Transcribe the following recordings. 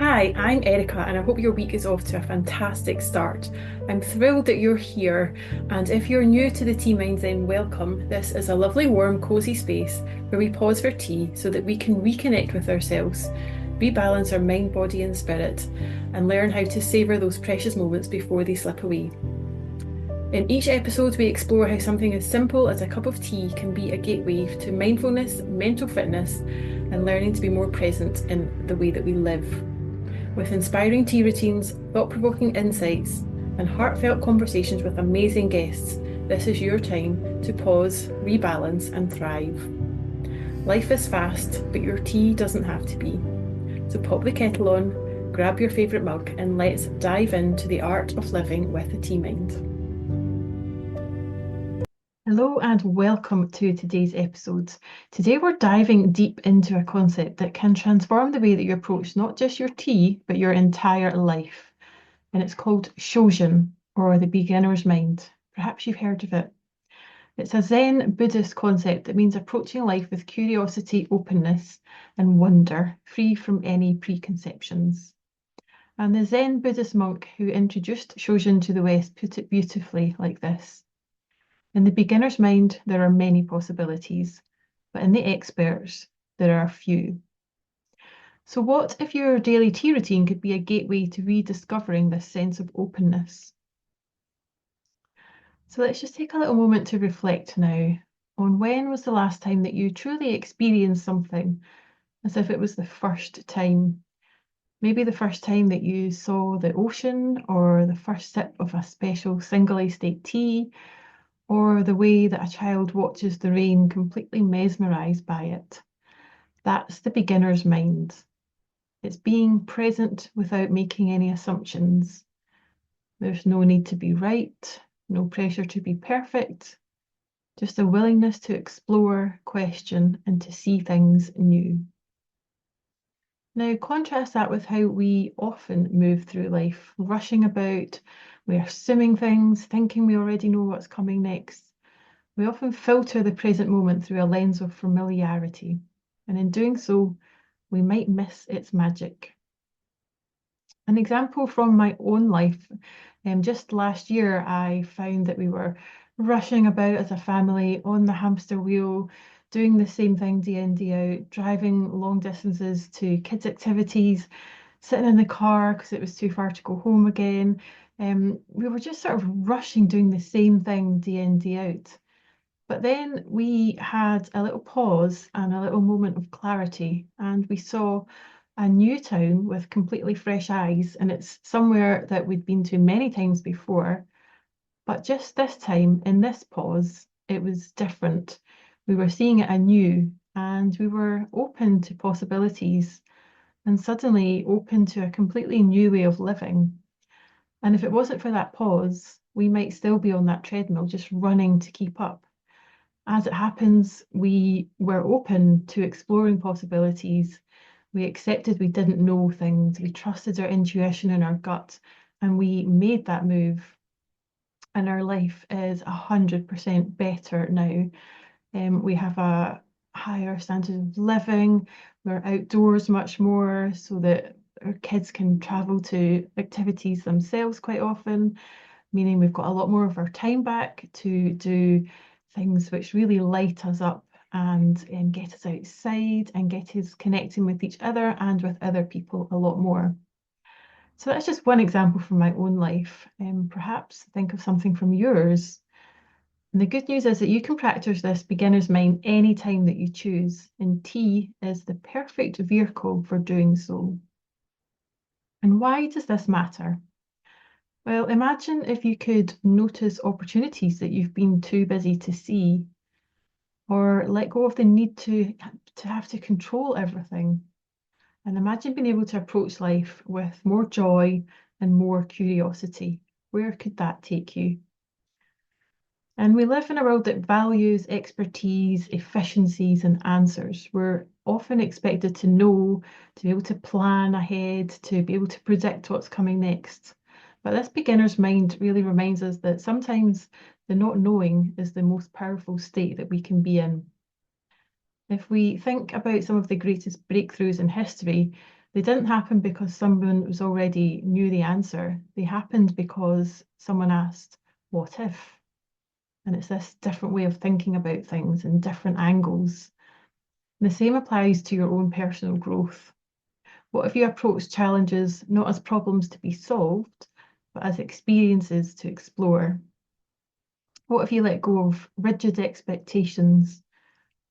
Hi, I'm Erica, and I hope your week is off to a fantastic start. I'm thrilled that you're here, and if you're new to the Tea Mind, then welcome. This is a lovely, warm, cosy space where we pause for tea so that we can reconnect with ourselves, rebalance our mind, body, and spirit, and learn how to savour those precious moments before they slip away. In each episode, we explore how something as simple as a cup of tea can be a gateway to mindfulness, mental fitness, and learning to be more present in the way that we live. With inspiring tea routines, thought-provoking insights, and heartfelt conversations with amazing guests, this is your time to pause, rebalance, and thrive. Life is fast, but your tea doesn't have to be. So pop the kettle on, grab your favourite mug, and let's dive into the art of living with a tea mind. Hello and welcome to today's episode. Today we're diving deep into a concept that can transform the way that you approach not just your tea, but your entire life. And it's called Shoshin, or the beginner's mind. Perhaps you've heard of it. It's a Zen Buddhist concept that means approaching life with curiosity, openness, and wonder, free from any preconceptions. And the Zen Buddhist monk who introduced Shoshin to the West put it beautifully like this. In the beginner's mind, there are many possibilities, but in the expert's, there are few. So what if your daily tea routine could be a gateway to rediscovering this sense of openness? So let's just take a little moment to reflect now on when was the last time that you truly experienced something as if it was the first time. Maybe the first time that you saw the ocean, or the first sip of a special single estate tea, or the way that a child watches the rain completely mesmerized by it. That's the beginner's mind. It's being present without making any assumptions. There's no need to be right, no pressure to be perfect, just a willingness to explore, question, and to see things new. Now, contrast that with how we often move through life, rushing about, we're assuming things, thinking we already know what's coming next. We often filter the present moment through a lens of familiarity, and in doing so, we might miss its magic. An example from my own life, just last year, I found that we were rushing about as a family on the hamster wheel, doing the same thing day in, day out, driving long distances to kids' activities, sitting in the car because it was too far to go home again. We were just sort of rushing, doing the same thing day in, day out. But then we had a little pause and a little moment of clarity, and we saw a new town with completely fresh eyes, and it's somewhere that we'd been to many times before. But just this time, in this pause, it was different. We were seeing it anew, and we were open to possibilities, and suddenly open to a completely new way of living. And if it wasn't for that pause, we might still be on that treadmill, just running to keep up. As it happens, we were open to exploring possibilities. We accepted we didn't know things. We trusted our intuition and our gut, and we made that move. And our life is 100% better now. We have a higher standard of living. We're outdoors much more so that our kids can travel to activities themselves quite often, meaning we've got a lot more of our time back to do things which really light us up and get us outside and get us connecting with each other and with other people a lot more. So that's just one example from my own life. Perhaps think of something from yours. And the good news is that you can practice this beginner's mind anytime that you choose, and tea is the perfect vehicle for doing so. And why does this matter? Well, imagine if you could notice opportunities that you've been too busy to see, or let go of the need to have to control everything. And imagine being able to approach life with more joy and more curiosity. Where could that take you? And we live in a world that values expertise, efficiencies, and answers. We're often expected to know, to be able to plan ahead, to be able to predict what's coming next. But this beginner's mind really reminds us that sometimes the not knowing is the most powerful state that we can be in. If we think about some of the greatest breakthroughs in history, They didn't happen because someone was already knew the answer. They happened because someone asked, what if? And it's this different way of thinking about things and different angles. And the same applies to your own personal growth. What if you approach challenges not as problems to be solved, but as experiences to explore? What if you let go of rigid expectations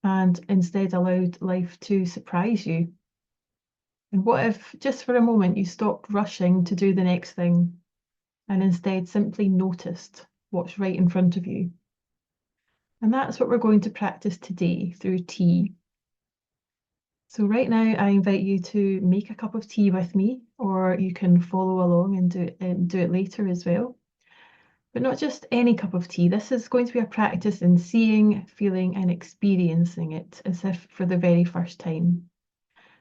and instead allowed life to surprise you? And what if, just for a moment, you stopped rushing to do the next thing and instead simply noticed what's right in front of you? And that's what we're going to practice today through tea. So right now, I invite you to make a cup of tea with me, or you can follow along and do it later as well. But not just any cup of tea. This is going to be a practice in seeing, feeling, and experiencing it as if for the very first time.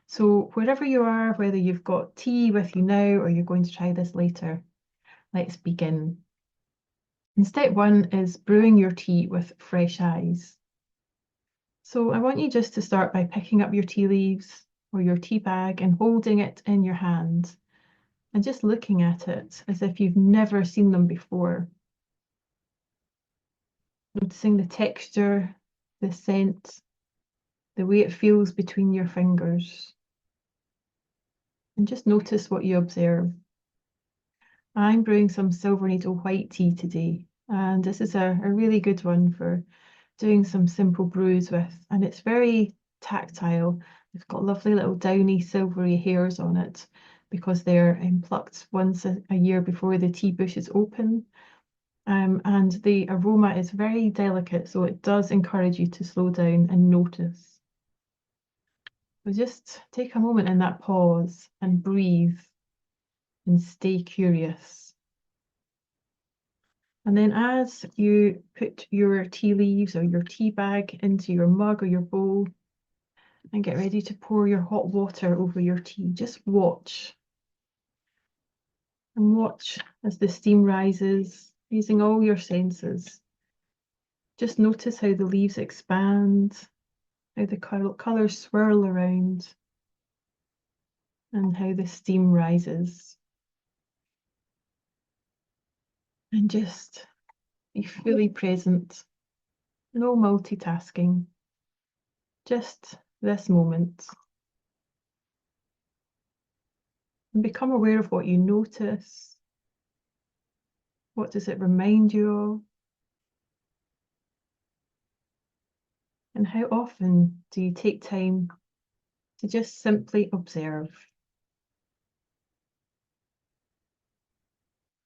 So wherever you are, whether you've got tea with you now or you're going to try this later, let's begin. And step one is brewing your tea with fresh eyes. So I want you just to start by picking up your tea leaves or your tea bag and holding it in your hand and just looking at it as if you've never seen them before. Noticing the texture, the scent, the way it feels between your fingers. And just notice what you observe. I'm brewing some silver needle white tea today, and this is a really good one for doing some simple brews with, and it's very tactile. It's got lovely little downy silvery hairs on it because they're plucked once a year before the tea bushes open. And the aroma is very delicate, so it does encourage you to slow down and notice. So just take a moment in that pause and breathe and stay curious. And then as you put your tea leaves or your tea bag into your mug or your bowl and get ready to pour your hot water over your tea, just watch. And watch as the steam rises, using all your senses. Just notice how the leaves expand, how the colours swirl around, and how the steam rises. And just be fully present, no multitasking, just this moment. And become aware of what you notice. What does it remind you of? And how often do you take time to just simply observe?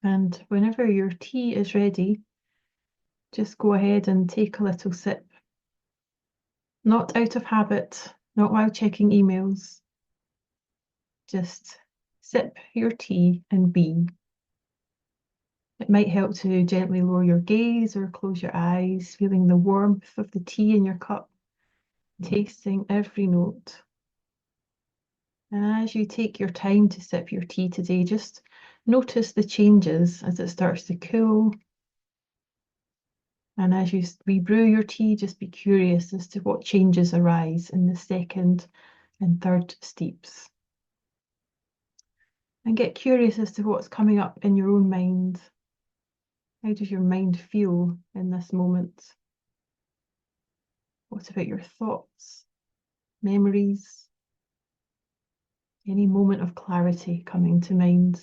And whenever your tea is ready, just go ahead and take a little sip. Not out of habit, not while checking emails. Just sip your tea and be. It might help to gently lower your gaze or close your eyes, feeling the warmth of the tea in your cup, tasting every note. And as you take your time to sip your tea today, just notice the changes as it starts to cool. And as you rebrew your tea, just be curious as to what changes arise in the second and third steeps. And get curious as to what's coming up in your own mind. How does your mind feel in this moment? What about your thoughts, memories, any moment of clarity coming to mind?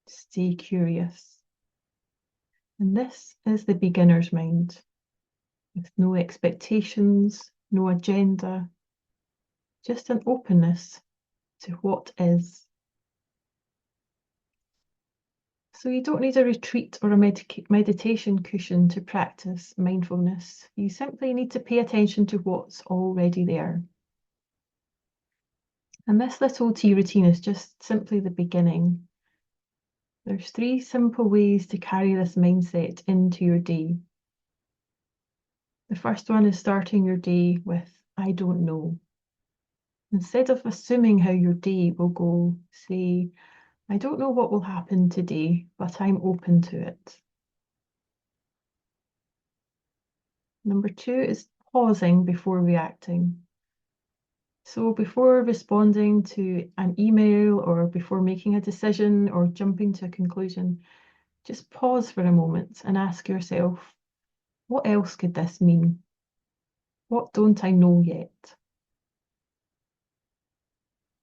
Stay curious. And this is the beginner's mind, with no expectations, no agenda, just an openness to what is. So you don't need a retreat or a meditation cushion to practice mindfulness. You simply need to pay attention to what's already there. And this little tea routine is just simply the beginning. There's 3 simple ways to carry this mindset into your day. The first one is starting your day with, I don't know. Instead of assuming how your day will go, say, I don't know what will happen today, but I'm open to it. Number 2 is pausing before reacting. So before responding to an email or before making a decision or jumping to a conclusion, just pause for a moment and ask yourself, what else could this mean? What don't I know yet?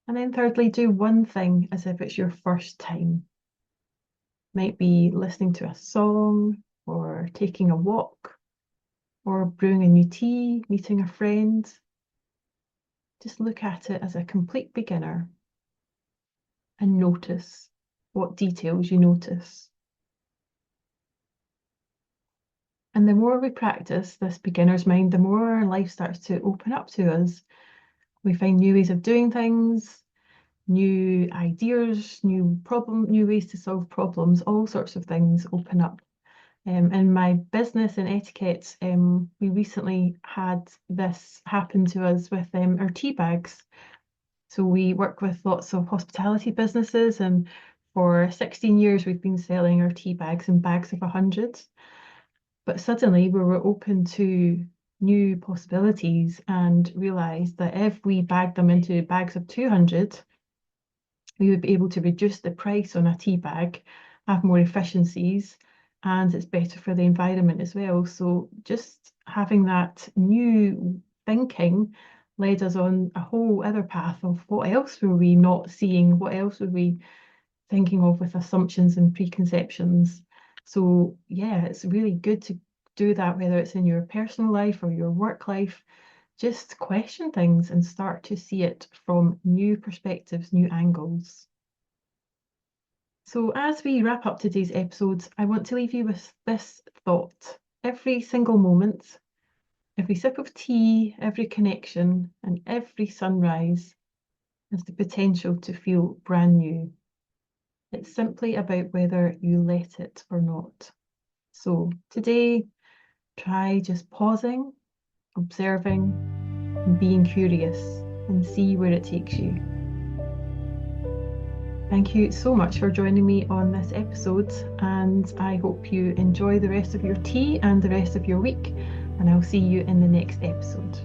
And then thirdly, do one thing as if it's your first time. Might be listening to a song or taking a walk or brewing a new tea, meeting a friend. Just look at it as a complete beginner and notice what details you notice. And the more we practice this beginner's mind, the more our life starts to open up to us. We find new ways of doing things, new ideas, new ways to solve problems, all sorts of things open up. In my business and etiquette, we recently had this happen to us with our tea bags. So we work with lots of hospitality businesses, and for 16 years we've been selling our tea bags in bags of 100. But suddenly we were open to new possibilities and realised that if we bagged them into bags of 200, we would be able to reduce the price on a tea bag, have more efficiencies, and it's better for the environment as well. So just having that new thinking led us on a whole other path of what else were we not seeing, what else were we thinking of with assumptions and preconceptions. So yeah, it's really good to do that, whether it's in your personal life or your work life. Just question things and start to see it from new perspectives, new angles. So as we wrap up today's episodes, I want to leave you with this thought. Every single moment, every sip of tea, every connection, and every sunrise has the potential to feel brand new. It's simply about whether you let it or not. So today, try just pausing, observing, and being curious, and see where it takes you. Thank you so much for joining me on this episode, and I hope you enjoy the rest of your tea and the rest of your week, and I'll see you in the next episode.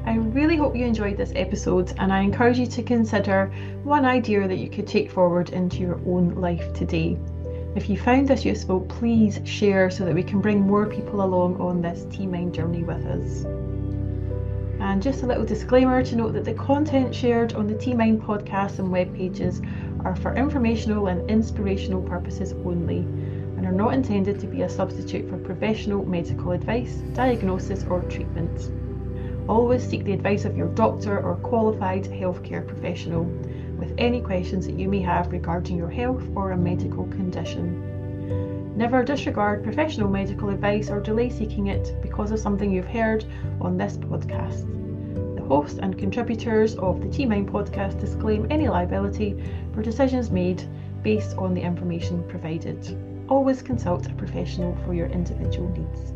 I really hope you enjoyed this episode, and I encourage you to consider one idea that you could take forward into your own life today. If you found this useful, please share so that we can bring more people along on this Tea Mind journey with us. And just a little disclaimer to note that the content shared on the Tea Mind podcast and web pages are for informational and inspirational purposes only, and are not intended to be a substitute for professional medical advice, diagnosis or treatment. Always seek the advice of your doctor or qualified healthcare professional with any questions that you may have regarding your health or a medical condition. Never disregard professional medical advice or delay seeking it because of something you've heard on this podcast. The host and contributors of the Tea Mind podcast disclaim any liability for decisions made based on the information provided. Always consult a professional for your individual needs.